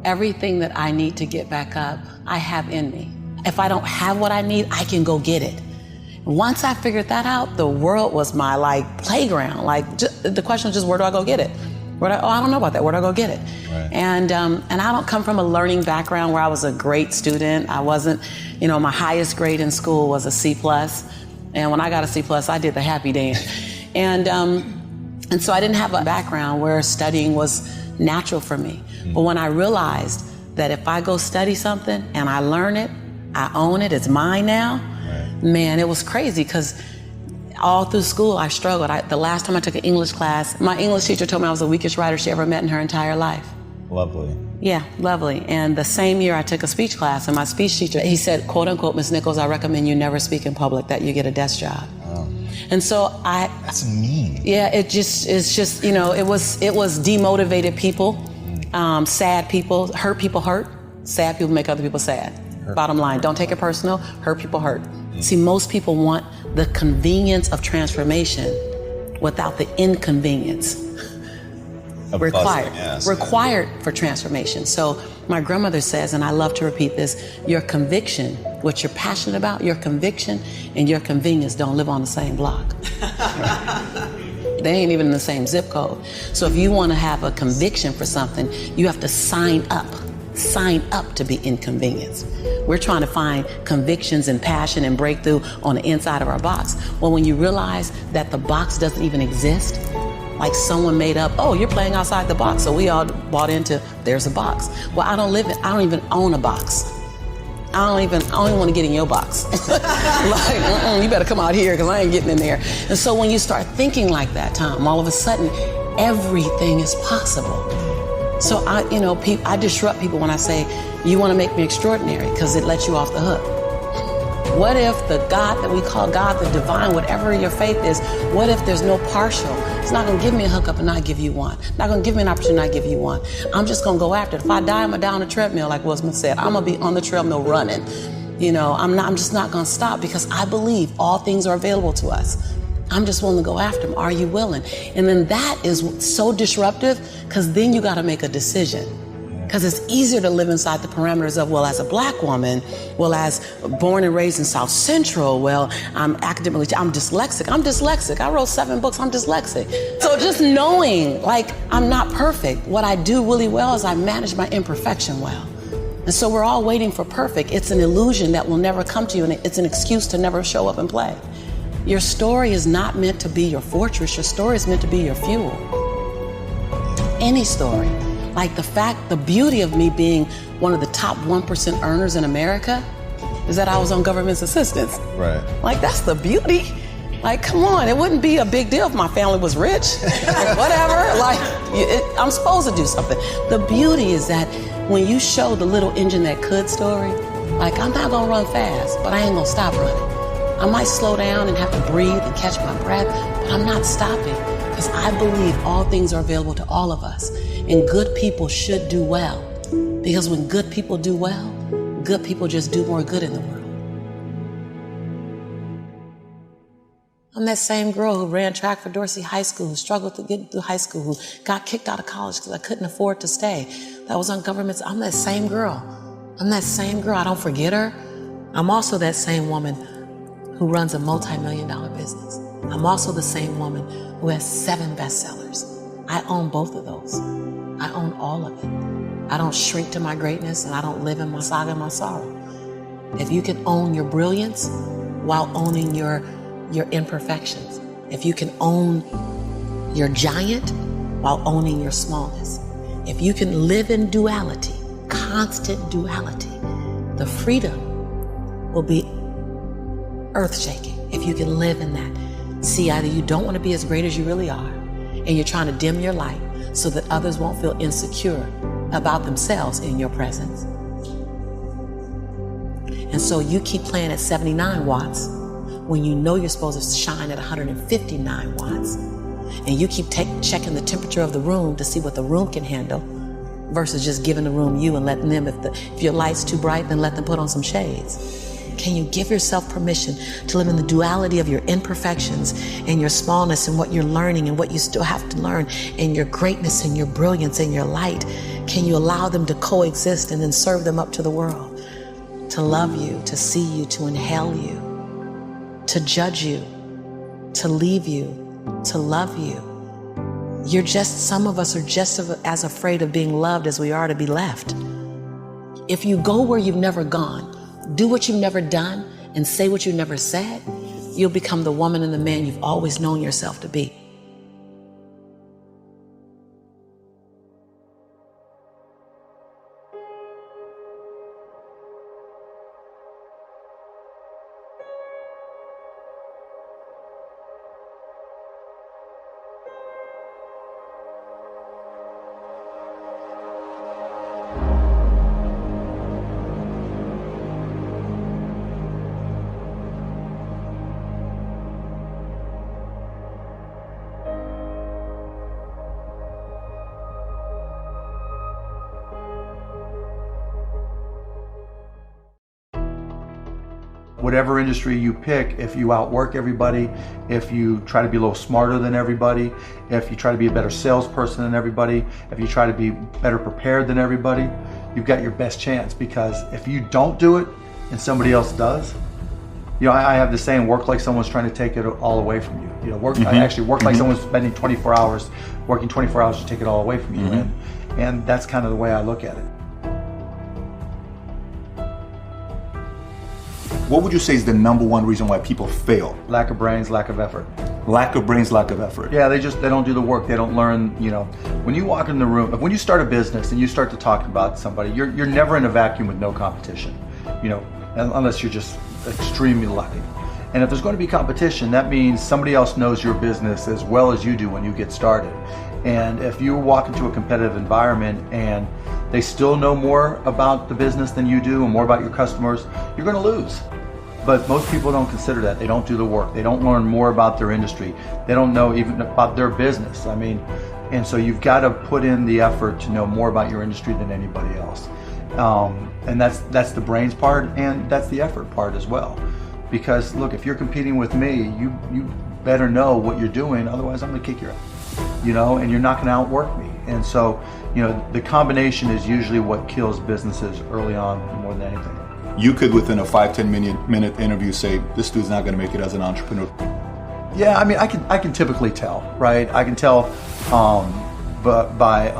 everything that I need to get back up, I have in me. If I don't have what I need, I can go get it. Once I figured that out, the world was my playground. The question was just, where do I go get it? I don't know about that. Where do I go get it? Right. And I don't come from a learning background where I was a great student. I wasn't, my highest grade in school was a C+. And when I got a C+, I did the happy dance. And so I didn't have a background where studying was natural for me. But when I realized that if I go study something and I learn it, I own it, it's mine now, man, it was crazy because all through school I struggled. The last time I took an English class, my English teacher told me I was the weakest writer she ever met in her entire life. Lovely. Yeah, lovely. And the same year I took a speech class, and my speech teacher, he said, quote unquote, Miss Nichols, I recommend you never speak in public, that you get a desk job. Oh. And so That's mean. Yeah, it was demotivated people, sad people hurt, sad people make other people sad. Bottom line, don't take it personal, hurt people hurt. See, most people want the convenience of transformation without the inconvenience required for transformation. So my grandmother says, and I love to repeat this, your conviction, what you're passionate about, your conviction and your convenience don't live on the same block. They ain't even in the same zip code. So if you want to have a conviction for something, you have to sign up to be inconvenienced. We're trying to find convictions and passion and breakthrough on the inside of our box. Well, when you realize that the box doesn't even exist, like someone made up, oh, you're playing outside the box. So we all bought into, there's a box. Well, I don't even own a box. I don't even want to get in your box. You better come out here because I ain't getting in there. And so when you start thinking like that, Tom, all of a sudden, everything is possible. So I disrupt people when I say, you want to make me extraordinary, because it lets you off the hook. What if the God that we call God, the divine, whatever your faith is, what if there's no partial? It's not going to give me a hookup and not give you one. Not going to give me an opportunity and not give you one. I'm just going to go after it. If I die, I'm going to die on a treadmill, like Will Smith said. I'm going to be on the treadmill running. I'm just not going to stop, because I believe all things are available to us. I'm just willing to go after them. Are you willing? And then that is so disruptive, because then you got to make a decision. Because it's easier to live inside the parameters of, well, as a black woman, well, as born and raised in South Central, well, I'm dyslexic. I wrote 7 books, I'm dyslexic. So just knowing, I'm not perfect. What I do really well is I manage my imperfection well. And so we're all waiting for perfect. It's an illusion that will never come to you, and it's an excuse to never show up and play. Your story is not meant to be your fortress. Your story is meant to be your fuel. Any story. Like the beauty of me being one of the top 1% earners in America is that I was on government's assistance. Right. That's the beauty. Come on, it wouldn't be a big deal if my family was rich. Whatever, I'm supposed to do something. The beauty is that when you show the little engine that could story, I'm not gonna run fast, but I ain't gonna stop running. I might slow down and have to breathe and catch my breath, but I'm not stopping, because I believe all things are available to all of us. And good people should do well, because when good people do well, good people just do more good in the world. I'm that same girl who ran track for Dorsey High School, who struggled to get through high school, who got kicked out of college because I couldn't afford to stay. That was on government. I'm that same girl. I don't forget her. I'm also that same woman who runs a multi-million-dollar business. I'm also the same woman who has 7 bestsellers. I own both of those. I own all of it. I don't shrink to my greatness, and I don't live in my saga and my sorrow. If you can own your brilliance while owning your imperfections, if you can own your giant while owning your smallness, if you can live in duality, constant duality, the freedom will be earth-shaking if you can live in that. See, either you don't want to be as great as you really are, and you're trying to dim your light so that others won't feel insecure about themselves in your presence. And so you keep playing at 79 watts when you know you're supposed to shine at 159 watts. And you keep checking the temperature of the room to see what the room can handle, versus just giving the room you and letting them, if your light's too bright, then let them put on some shades. Can you give yourself permission to live in the duality of your imperfections and your smallness and what you're learning and what you still have to learn and your greatness and your brilliance and your light? Can you allow them to coexist and then serve them up to the world? To love you, to see you, to inhale you, to judge you, to leave you, to love you. Some of us are just as afraid of being loved as we are to be left. If you go where you've never gone, do what you've never done, and say what you've never said, you'll become the woman and the man you've always known yourself to be. Whatever industry you pick, if you outwork everybody, if you try to be a little smarter than everybody, if you try to be a better salesperson than everybody, if you try to be better prepared than everybody, you've got your best chance. Because if you don't do it and somebody else does, I have the saying, work like someone's trying to take it all away from you. I actually work like someone's spending 24 hours, working 24 hours to take it all away from you. And that's kind of the way I look at it. What would you say is the number one reason why people fail? Lack of brains, lack of effort. Lack of brains, lack of effort. Yeah, they don't do the work. They don't learn, when you walk in the room, when you start a business and you start to talk about somebody, you're never in a vacuum with no competition, unless you're just extremely lucky. And if there's going to be competition, that means somebody else knows your business as well as you do when you get started. And if you walk into a competitive environment and they still know more about the business than you do and more about your customers, you're going to lose. But most people don't consider that. They don't do the work. They don't learn more about their industry. They don't know even about their business. And so you've got to put in the effort to know more about your industry than anybody else. And that's the brains part, and that's the effort part as well. Because look, if you're competing with me, you better know what you're doing, otherwise I'm gonna kick your ass, and you're not gonna outwork me. And so, the combination is usually what kills businesses early on more than anything. You could, within a 5-10 minute interview, say, this dude's not gonna make it as an entrepreneur. Yeah, I can typically tell, right? I can tell by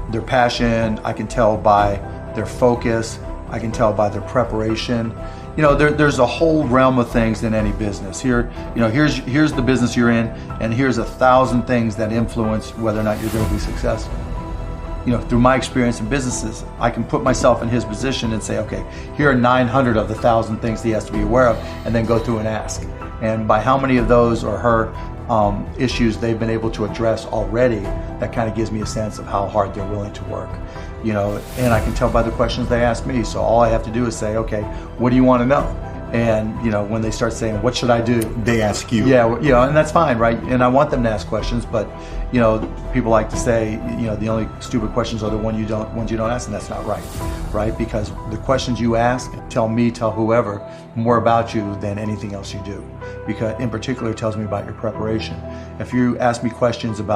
their passion, I can tell by their focus, I can tell by their preparation. There's a whole realm of things in any business. Here's the business you're in, and here's 1,000 things that influence whether or not you're going to be successful. Through my experience in businesses, I can put myself in his position and say, okay, here are 900 of the 1,000 things he has to be aware of, and then go through and ask. And by how many of those or her issues they've been able to address already, that kind of gives me a sense of how hard they're willing to work. And I can tell by the questions they ask me. So all I have to do is say, okay, what do you want to know? And when they start saying, what should I do? They ask you. Yeah, and that's fine, right? And I want them to ask questions, but people like to say, the only stupid questions are the ones you don't ask, and that's not right? Because the questions you ask tell whoever more about you than anything else you do. Because in particular, it tells me about your preparation. If you ask me questions about